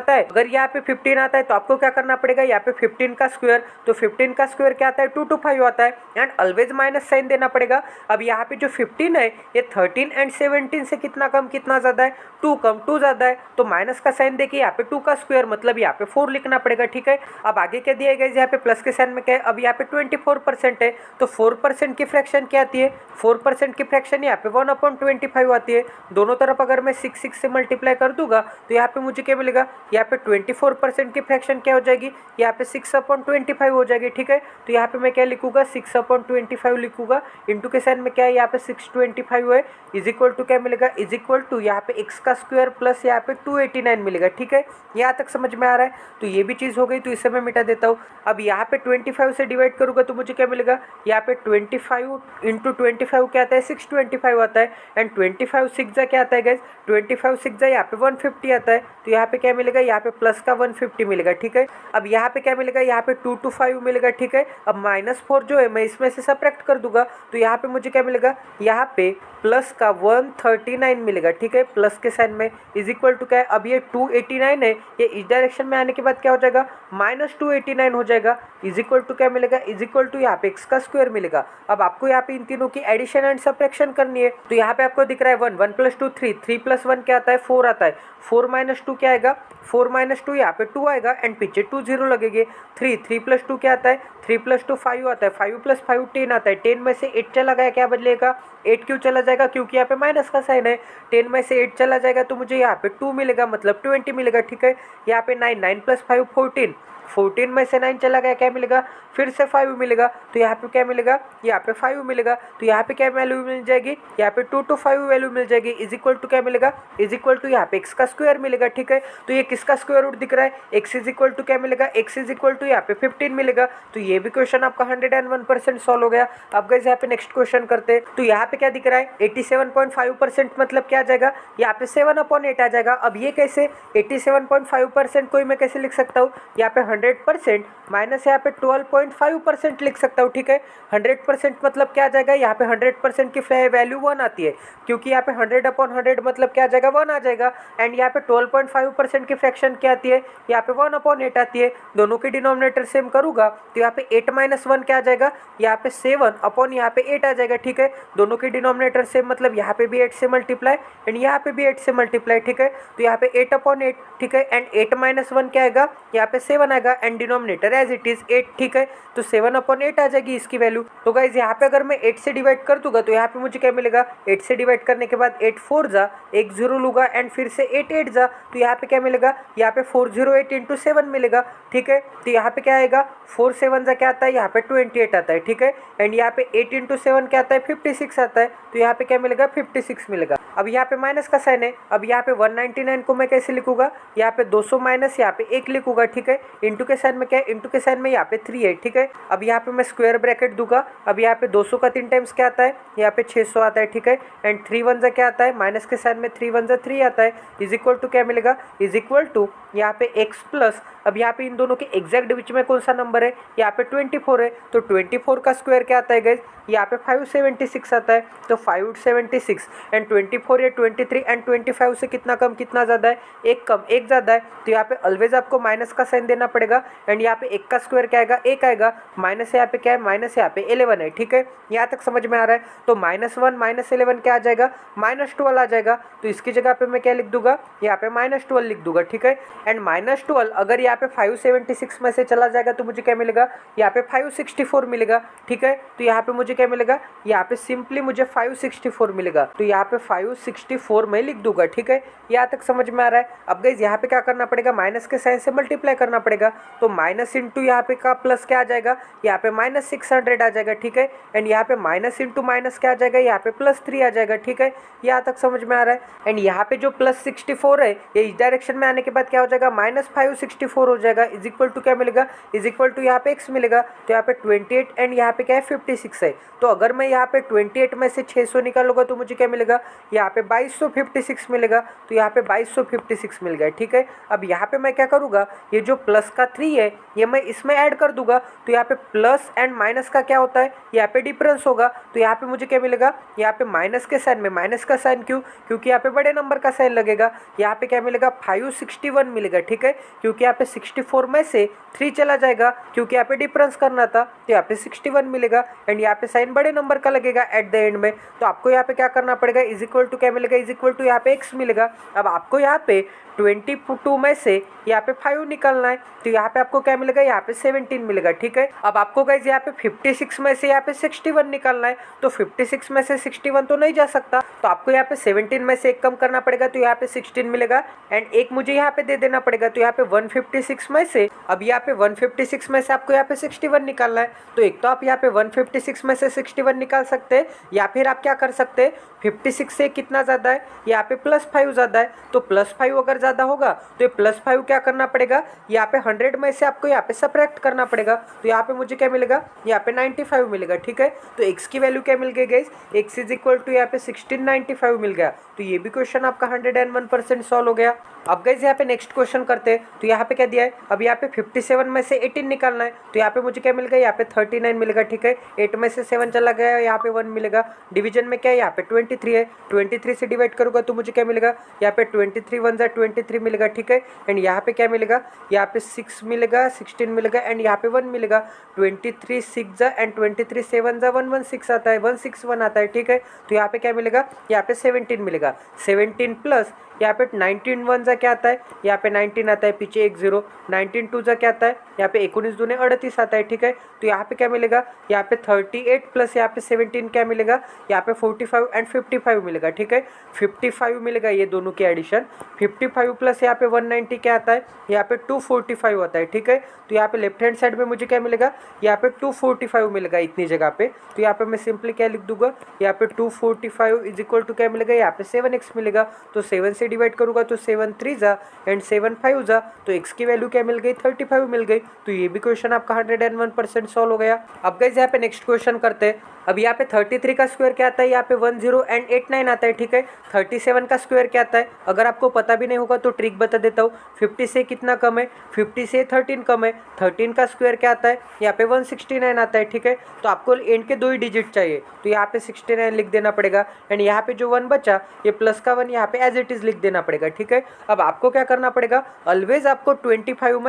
आता है, तो आपको क्या करना पड़ेगा, यहाँ पे 15 का स्क्वायर, तो 15 का स्क्वायर क्या आता है, 225 आता है एंड ऑलवेज माइनस साइन देना पड़ेगा। अब यहाँ पे जो 15 है ये 13 एंड 17 से कितना कम कितना ज्यादा है, 2 कम 2 ज्यादा है, तो माइनस का साइन देखिए यहाँ पे 2 का स्क्वायर मतलब यहाँ पे 4 लिखना पड़ेगा, ठीक है। अब आगे क्या दिया गया, यहाँ पे प्लस के साइन में क्या है, अब यहाँ पे 24% है, तो 4% की फ्रैक्शन क्या आती है, 4% की फ्रैक्शन यहाँ पे 1/25 आती है। दोनों तरफ अगर मैं 6 से मल्टीप्लाई कर दूंगा तो यहाँ पे मुझे क्या मिलेगा, यहाँ पे 24% की फ्रैक्शन क्या हो जाएगी, यहाँ पे 6/25 हो जाएगी, ठीक है। तो यहाँ पे मैं क्या लिखूंगा, 6/25 लिखूंगा, इंटू के साइन में क्या है, यहाँ पे 625 है, इज इक्वल टू क्या मिलेगा, इज इक्वल टू यहाँ पे x का स्क्वायर प्लस यहाँ पे 289 मिलेगा, ठीक है। यहाँ तक समझ में आ रहा है। तो ये भी चीज़ हो गई, तो इसे मैं मिटा देता हूँ। अब यहाँ पे 25 से डिवाइड करूँगा तो मुझे क्या मिलेगा, यहाँ पे 25 इंटू 25 क्या आता है, 625 आता है एंड 25 6 जा क्या आता है गाइज, 25 6 जा यहाँ पे 150 आता है। तो यहाँ पे क्या मिलेगा, यहाँ पे प्लस का 150 मिलेगा, ठीक है। अब यहाँ पे क्या मिलेगा, यहाँ पे 225 मिलेगा, ठीक है। अब -4 जो है मैं इसमें से सब्ट्रैक्ट कर दूंगा तो यहाँ पे मुझे क्या मिलेगा, यहाँ पे प्लस का 139 मिलेगा, ठीक है। प्लस के साइन में इज इक्वल टू क्या है, अब ये 289 है, ये इस डायरेक्शन में आने के बाद क्या हो जाएगा, -289 हो जाएगा, इज इक्वल टू क्या मिलेगा, इज इक्वल टू यहाँ पे x का स्क्वायर मिलेगा। अब आपको यहाँ पे इन तीनों की एडिशन एंड सब्ट्रैक्शन करनी है। तो यहाँ पे आपको दिख रहा है 1 + 2 3, 3 + 1 क्या आता है, 4 आता है, 4 - 2 क्या आएगा, 4 - 2 यहाँ पे 2 आएगा एंड पीछे 2 0 लगेंगे। 3 + 2 क्या आता है, 3 + 2 5 आता है, 5 + 5 10 आता है, 10 में से 8 चला गया, क्या बदलेगा, 8 क्यों चला जाएगा, क्योंकि यहाँ पे माइनस का साइन है। 10 में से 8 चला जाएगा तो मुझे यहाँ पे 2 मिलेगा मतलब 20 मिलेगा, ठीक है। यहाँ पे 9 + 5 14, 14 में से 9 चला गया, क्या मिलेगा, फिर से 5 मिलेगा। तो यहाँ पे क्या मिलेगा, यहाँ पे 5 मिलेगा। तो यहाँ पे क्या वैल्यू मिल जाएगी, यहाँ पे 2 to 5 वैल्यू मिल जाएगी, इज इक्वल टू क्या मिलेगा, इज इक्वल टू यहाँ पे x का स्क्वायर मिलेगा, ठीक है। तो ये किसका स्क्वायर रूट दिख रहा है, x इज इक्वल टू क्या मिलेगा, x इज इक्वल टू यहाँ पे 15 मिलेगा। तो ये भी क्वेश्चन आपका 101% सॉल्व हो गया। अब गाइस यहाँ पे नेक्स्ट क्वेश्चन करते हैं। तो यहाँ पे क्या दिख रहा है, 87.5% मतलब क्या आ जाएगा, यहाँ पे 7/8 आ जाएगा। अब ये कैसे, 87.5% को मैं कैसे लिख सकता हूँ, यहाँ पे 100% माइनस यहाँ पे 12.5% लिख सकता हूँ, ठीक है। 100% मतलब क्या आ जाएगा, यहाँ पे 100% की वैल्यू 1 आती है, क्योंकि यहाँ पे 100/100 मतलब क्या आ जाएगा, 1 आ जाएगा। एंड यहाँ पे 12.5% की फ्रैक्शन क्या आती है, यहाँ पे 1/8 आती है। दोनों की डिनोमिनेटर सेम करूँगा तो यहाँ पे 8 - 1 क्या आ जाएगा, यहाँ पे 7 यहाँ पे 8 आ जाएगा, ठीक है। दोनों की डिनोमिनेटर सेम मतलब यहाँ पे भी 8 से मल्टीप्लाई एंड यहाँ पे भी 8 से मल्टीप्लाई, ठीक है। तो यहाँ पे 8/8, ठीक है। एंड 8 - 1 क्या आएगा, यहाँ पे 7 आएगा and denominator as it is 8, ठीक है। तो 7/8 आ जाएगी इसकी वैल्यू। तो गाइज यहाँ पे अगर मैं 8 से डिवाइड कर दूंगा तो यहाँ पे मुझे क्या मिलेगा, 8 से डिवाइड करने के बाद 8 4 जा, एक 0 लूँगा एंड फिर से 8 8 जा, तो यहाँ पे क्या मिलेगा, यहाँ पे 408 × 7 मिलेगा, ठीक है। तो यहाँ पे क्या आएगा, 4 7 जा क्या आता है, यहाँ पे 28 आता है, ठीक है। एंड यहाँ पे 8 × 7 क्या आता है, 56 आता है। तो यहाँ पे क्या मिलेगा, 56 मिलेगा। अब यहाँ पे माइनस का साइन है। अब यहाँ पे 199 को मैं कैसे लिखूंगा, यहाँ पे 200 माइनस यहाँ पे 1 लिखूंगा, ठीक है। इंटू के साइन में क्या है, इंटू के साइन में यहाँ पे 3 है, ठीक है। अब यहाँ पे मैं स्क्वायर ब्रैकेट दूंगा। अब यहाँ पे 200 का 3 टाइम्स क्या आता है, यहाँ पे 600 आता है, ठीक है। एंड 3 वन जा क्या आता है, माइनस के साइन में 3 वन जा 3 आता है, इज इक्वल टू क्या मिलेगा, इज इक्वल टू यहाँ पे x प्लस, अब यहाँ पे इन दोनों के एग्जैक्ट बीच में कौन सा नंबर है, यहाँ पे 24 है, तो 24 का स्क्वायर क्या आता है गाइस, यहाँ पे 576 आता है, तो 576 एंड 24 या 23 एंड 25 से कितना कम कितना ज़्यादा है, एक कम एक ज़्यादा है, तो यहाँ पे ऑलवेज आपको माइनस का साइन देना पड़ेगा। एंड यहाँ पे 1 का स्क्वायर क्या आएगा, 1 आएगा, माइनस यहाँ पे क्या है, माइनस यहाँ पे 11 है, ठीक है। यहाँ तक समझ में आ रहा है। तो -1 -11 क्या आ जाएगा, -12 आ जाएगा। तो इसकी जगह पे मैं क्या लिख दूंगा, यहाँ पे -12 लिख दूंगा, ठीक है। एंड -12 अगर यहाँ पे 576 में से चला जाएगा तो मुझे क्या मिलेगा, यहाँ पे 564 मिलेगा, ठीक है। तो यहाँ पे मुझे क्या मिलेगा, यहाँ पे सिंपली मुझे 564 मिलेगा, तो यहाँ पे 564 में लिख दूंगा, ठीक है। यहाँ तक समझ में आ रहा है। अब गाइस यहाँ पे क्या करना पड़ेगा, माइनस के साइन से मल्टीप्लाई करना पड़ेगा, तो माइनस इंटू यहाँ पे का प्लस क्या आ जाएगा, यहाँ पे -600 आ जाएगा, ठीक है। एंड यहाँ पे माइनस इंटू माइनस क्या आ जाएगा, यहाँ पे +3 आ जाएगा, ठीक है। यहाँ तक समझ में आ रहा है। एंड यहाँ पे जो +64 है ये इस डायरेक्शन में आने के बाद क्या हो जाएगा, -564 हो जाएगा, इज इक्वल टू क्या मिलेगा, इज इक्वल टू यहाँ पे x मिलेगा, तो यहाँ पे 28 एंड यहाँ पे क्या है 56 है। तो अगर मैं यहाँ पे 28 में से 600 निकालूंगा तो मुझे क्या मिलेगा, यहाँ पे 2256 मिलेगा, तो यहाँ पे 2256 मिल गया, ठीक है। अब यहाँ पे मैं क्या करूँगा, ये जो प्लस का 3 है ये मैं इसमें ऐड कर दूंगा, तो यहाँ पे प्लस एंड माइनस का क्या होता है, यहाँ पे डिफरेंस होगा, तो यहाँ पे मुझे क्या मिलेगा, यहाँ पे माइनस के साइन में माइनस का साइन क्यों, क्योंकि यहाँ पे बड़े नंबर का साइन लगेगा। यहाँ पे क्या मिलेगा, 561 मिलेगा, ठीक है, क्योंकि यहाँ पे 64 में से 3 चला जाएगा, क्योंकि यहाँ पे डिफरेंस करना था, तो यहाँ पे 61 मिलेगा। एंड यहाँ पे साइन बड़े नंबर का लगेगा एट द एंड में, तो आपको यहाँ पे क्या करना पड़ेगा, इज इक्वल टू क्या मिलेगा, इज इक्वल टू यहाँ पे x मिलेगा। अब आपको यहाँ पे 22 में से यहाँ पे 5 निकालना है, तो यहाँ पे आपको क्या मिलेगा, यहाँ पे 17 मिलेगा, ठीक है। अब आपको गाइस यहाँ पे 56 में से यहाँ पे 61 निकालना है, तो 56 में से 61 तो नहीं जा सकता, तो आपको यहाँ पे 17 में से 1 कम करना पड़ेगा, तो यहाँ पे 16 मिलेगा। एंड एक मुझे यहाँ पे दे देना पड़ेगा, तो यहाँ पे 156 में से, अब यहाँ पे 156 में से आपको यहाँ पे 61 निकालना है, तो एक तो आप यहाँ पे 156 में से 61 निकाल सकते हैं, या फिर आप क्या कर सकते हैं, 56 से कितना ज़्यादा है, यहाँ पे +5 ज़्यादा है, तो +5 अगर ज़्यादा होगा तो ये +5 क्या करना पड़ेगा, यहाँ पे 100 में से आपको यहाँ पे सब्ट्रैक्ट करना पड़ेगा, तो यहाँ पे मुझे क्या मिलेगा, यहाँ पे 95 मिलेगा, ठीक है। तो x की वैल्यू क्या मिल गई guys, x is equal to यहाँ पे 1695 मिल गया। तो ये भी क्वेश्चन आपका 101% सॉल्व हो गया। अब गाइस यहाँ पे नेक्स्ट क्वेश्चन करते हैं, तो यहाँ पे क्या दिया है, अब यहाँ पे 57 में से 18 निकालना है, तो यहाँ पे मुझे क्या मिल गया, यहाँ पे 39 मिलेगा, ठीक है। 8 में से 7 चला गया, यहाँ पे 1 मिलेगा। डिवीजन में क्या है, यहाँ पे 23 है, 23 से डिवाइड करूँगा तो मुझे क्या मिलेगा, यहाँ पे 23 1 जा 23 मिलेगा, ठीक है। एंड यहाँ पे क्या मिलेगा, यहाँ पे 6 मिलेगा, 16 मिलेगा, एंड यहाँ पे 1 मिलेगा। 23 6 जा एंड 23 7 जा 116 आता है, 161 आता है, ठीक है। तो यहाँ पे क्या मिलेगा, यहाँ पे 17 मिलेगा, 17 प्लस यहाँ पे 19 1 जा क्या आता है, यहाँ पे 19 आता है, पीछे 1 0, 19 2 जा क्या आता है, यहाँ पे 19 दूने 38 आता है, ठीक है। तो यहाँ पे क्या मिलेगा, यहाँ पे 38 प्लस यहाँ पे 17 क्या मिलेगा, यहाँ पे 45 एंड 55 मिलेगा, ठीक है। 55 मिलेगा ये दोनों के एडिशन, 55 प्लस यहाँ पे 190 क्या आता है, यहाँ पे 245 आता है, ठीक है। तो यहाँ पे लेफ्ट हैंड साइड में मुझे क्या मिलेगा, यहाँ पे 245 मिलेगा इतनी जगह पे, तो यहाँ पे मैं सिंपली क्या लिख दूंगा, यहाँ पे 245 इज इक्वल टू क्या मिलेगा, यहाँ पे 7x मिलेगा, तो 7 से डिवाइड करूँगा तो 7 3 जा एंड 7 5 जा, तो x की वैल्यू क्या मिल गई, 35 मिल गई। तो ये भी क्वेश्चन आपका 101% सॉल्व हो गया। अब गाइस यहाँ पे नेक्स्ट क्वेश्चन करते हैं। अब यहाँ पे 33 का स्क्वायर क्या आता है, यहाँ पे 10 एंड 89 आता है, ठीक है। 37 का स्क्वायर क्या आता है, अगर आपको पता भी नहीं होगा तो ट्रिक बता देता हूँ। 50 से कितना कम है, 50 से 13 कम है। 13 का स्क्वायर क्या आता है, यहाँ पे 169 आता है, ठीक है। तो आपको एंड के 2 ही डिजिट चाहिए, तो यहाँ पे 69 लिख देना पड़ेगा। एंड यहाँ पे जो 1 बचा, ये प्लस का 1 यहाँ पे एज इट इज लिख देना पड़ेगा, ठीक है। अब आपको क्या करना पड़ेगा, ऑलवेज आपको 25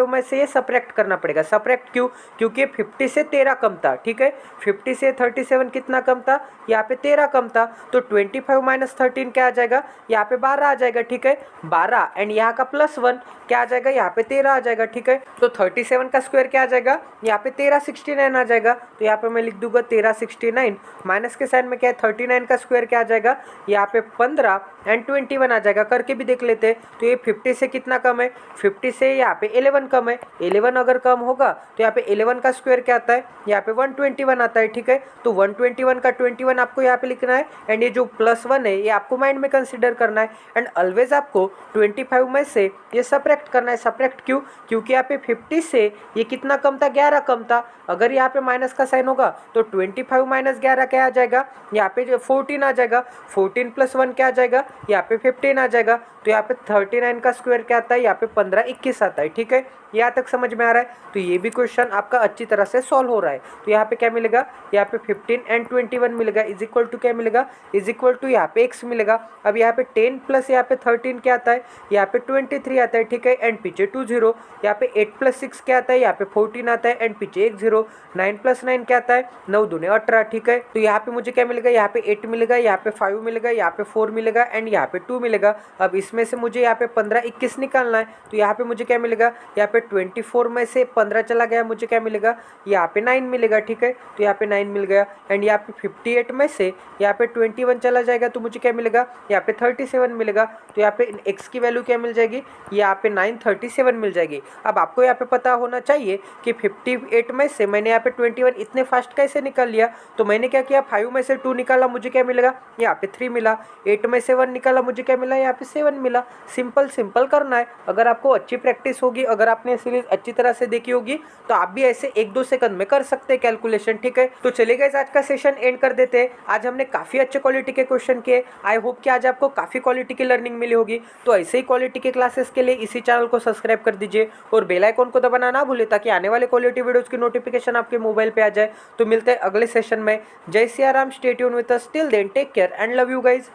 में से ये सब्ट्रैक्ट करना पड़ेगा। सब्ट्रैक्ट क्यों, क्योंकि 50 से 13 कम था, ठीक है। 50 से 37 कितना कम था, यहाँ पे 13 कम था, तो 25 माइनस 13 क्या आ जाएगा, यहाँ पे 12 आ जाएगा, ठीक है। 12 एंड यहाँ का +1 क्या आ जाएगा, यहाँ पे 13 आ जाएगा, ठीक है। तो 37 का स्क्वायर क्या आ जाएगा, यहाँ पे 13 69 आ जाएगा, तो यहाँ पे मैं लिख दूंगा 13 69, माइनस के साइन में क्या है 39 का स्क्वायर क्या आ जाएगा, यहाँ पे 15 एंड 21 आ जाएगा। करके भी देख लेते हैं, तो ये 50 से कितना कम है, 50 से यहाँ पे 11 कम है। 11 अगर कम होगा तो यहाँ पे 11 का स्क्वायर क्या आता है, यहाँ पे 121 आता है, ठीक है। तो 121 का 21 आपको यहाँ पे लिखना है एंड ये जो +1 है ये आपको माइंड में कंसिडर करना है एंड ऑलवेज आपको 25 में से ये सब्ट्रैक्ट करना है। सब्ट्रैक्ट क्यों? क्योंकि यहाँ पे 50 से ये कितना कम था, 11 कम था। अगर यहाँ पे माइनस का साइन होगा तो 25 माइनस 11 क्या आ जाएगा, यहाँ पे 14 आ जाएगा। 14 + 1 क्या आ जाएगा, यहाँ पे 15 आ जाएगा। तो यहाँ पे 39 का स्क्वायर क्या आता है, यहाँ पे 15 21 आता है, ठीक है। यहाँ तक समझ में आ रहा है? तो ये भी क्वेश्चन आपका अच्छी तरह से सॉल्व हो रहा है। तो यहाँ पे क्या मिलेगा, यहाँ पे 15 एंड 21 मिलेगा इज इक्वल टू क्या मिलेगा, इज इक्वल टू यहाँ पे x मिलेगा। अब यहाँ पे 10 प्लस यहाँ पे 13 क्या आता है, यहाँ पे 23 आता है, ठीक है। एंड पीछे 2 0, यहाँ पे 8 + 6 क्या आता है, यहाँ पे 14 आता है एंड पीछे 1 0। 9 + 9 क्या आता है, 9 दूने 18, ठीक है। तो यहाँ पे मुझे क्या मिलेगा, यहाँ पे 8 मिलेगा, यहाँ पे 5 मिलेगा, यहाँ पे 4 मिलेगा एंड यहाँ पे 2 मिलेगा। अब इसमें से मुझे यहाँ पे 15 21 निकालना है। तो यहाँ पे मुझे क्या मिलेगा, यहाँ पे 24 में से 15 चला गया, मुझे क्या मिलेगा, यहाँ पे 9 मिलेगा, ठीक है। तो यहाँ पे 9 मिल गया एंड यहाँ पे 58 में से यहाँ पे 21 चला जाएगा तो मुझे क्या मिलेगा, यहाँ पे 37 मिलेगा। तो यहाँ पे x की वैल्यू क्या मिल जाएगी, यहाँ पे 937 मिल जाएगी। अब आपको यहाँ पे पता होना चाहिए कि 58 में से मैंने यहाँ पे 21 इतने फास्ट कैसे निकाल लिया। तो मैंने क्या किया, 5 में से 2 निकाला, मुझे क्या मिलेगा, यहाँ पे 3 मिला। 8 में से 1 निकाला, मुझे क्या मिला, यहाँ पे 7 मिला। सिंपल सिंपल करना है। अगर आपको अच्छी प्रैक्टिस होगी, अगर आपने सीरीज अच्छी तरह से देखी होगी तो आप भी ऐसे 1-2 सेकंड में कर सकते हैं कैलकुलेशन, ठीक है। तो चलिए गाइस आज का सेशन एंड कर देते हैं। आज हमने काफी अच्छे क्वालिटी के क्वेश्चन किए। आई होप कि आज आपको काफी क्वालिटी की लर्निंग मिली होगी। तो ऐसे ही क्वालिटी के क्लासेस के लिए इसी चैनल को सब्सक्राइब कर दीजिए और बेल आइकन को दबाना ना भूले ताकि आने वाले क्वालिटी वीडियोस की नोटिफिकेशन आपके मोबाइल पे आ जाए। तो मिलते हैं अगले सेशन में। जय Siya Ram, stay tune with us, till then take care and love you guys.